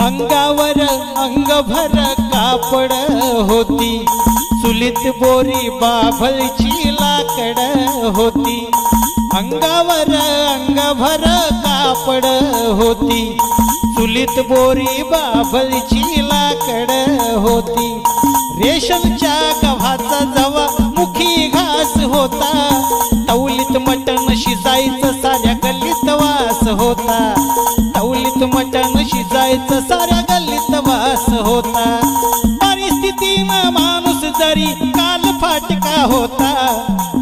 अंगावर अंगभर कापड होती, चुलीत बोरी बाभळची लाकड होती। अंगावर अंगभर कापड होती, चुलीत बोरी बाभळची लाकड होती। रेशमच्या गव्हाचा जवा मुखी घास होता, तवलीत मटण शिजायचं साऱ्या गल्लीत वास होता। तवलीत मटण शिजायचं साऱ्या गल्लीत वास होता। परिस्थितीनं माणूस जरी काल फाटका होता,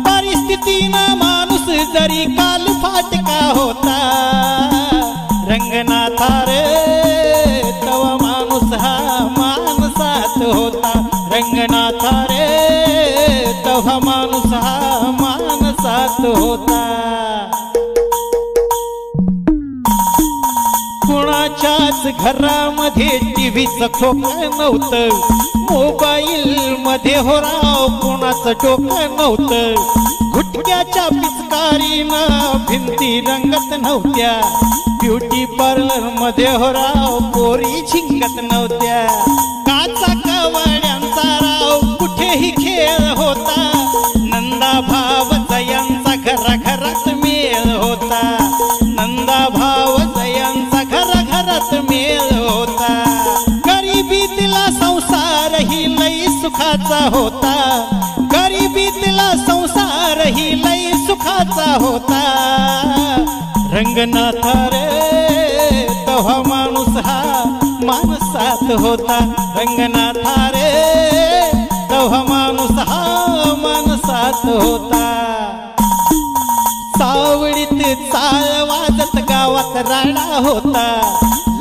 परिस्थितीनं माणूस जरी काल फाटका होता। रंगनाथा रे तवा माणूस हा माणसात होता, रंगनाथा रे तवा माणूस हा माणसात होता। कुणाच्याच घरामध्ये टीव्हीचं खोकं नव्हतं, मोबाईल मध्ये हो राव कुणाचं डोकं नव्हतं। गुटक्याच्या पिचकारीनं भिंती रंगत नव्हत्या, ब्युटी पार्लर मध्ये हो राव पोरी झिंगत नव्हत्या। काचा कवाड्यांचा राव कुठेही खेळ होता, नंदा भाव जयांचा घराघरात मेळ होता। नंदा भाव जयांचा घराघरात मेळ होता। गरिबीतला संसार ही लई सुखाचा होता, गरिबीतला संसार ही लई सुखाचा होता। रंगनाथा रे तवा माणूस हा माणसात होता, रंगनाथा रे तवा माणूस हा माणसात होता। सावळीत चाळ वाजत गावात राडा होता,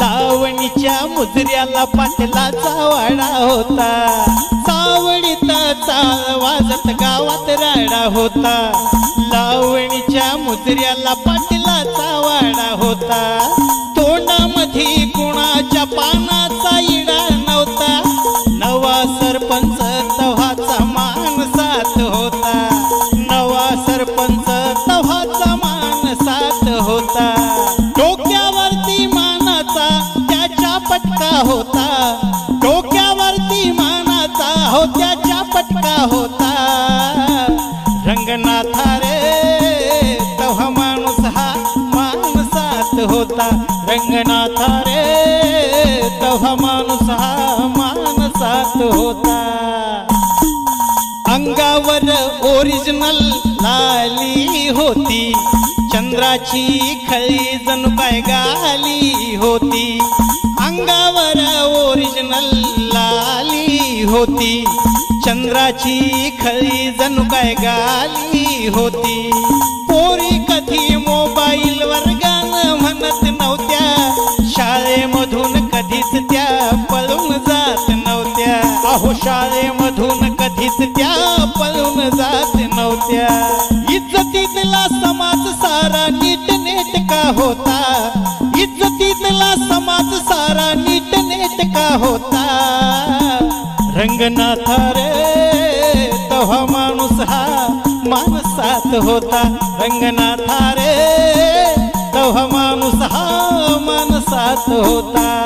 लावणीच्या मुजऱ्याला पाटलाचा वाडा होता। सावळीत चाळ वाजत गावात राडा होता, लावणीच्या मुजऱ्याला पाटलाचा वाडा होता। तोंडामध्ये कुणाच्या पानाचा इडा नव्हता, नवा सरपंच तव्हाचा माणसात होता। नवा सरपंच तव्हाचा माणसात होता। डोक्यावरती मानाचा त्याच्या पटका होता, डोक्यावरती मानाचा हो त्याच्या पटका होता। रंगनाथा रे तवा माणूस हा माणसात होता, रंगनाथा रे तवा माणूस हा माणसात होता। अंगावर ओरिजिनल लाली होती, चंद्राची खळी जणू काय गाली होती। अंगावर ओरिजिनल लाली होती, चंद्राची खळी जणू काय गाली होती। पोरी कधी मोबाईल वर गाणं म्हणत नव्हत्या, शाळेमधून कधीच त्या पळून जात नव्हत्या। अहो शाळेमधून कधीच त्या पळून जात नव्हत्या। इज्जतीतला समाज सारा नीटनेटका होता, इज्जतीतला समाज सारा नीटनेटका होता। रंगनाथा रे तवा माणूस हा माणसात होता, रंगनाथा रे तवा माणूस हा माणसात होता।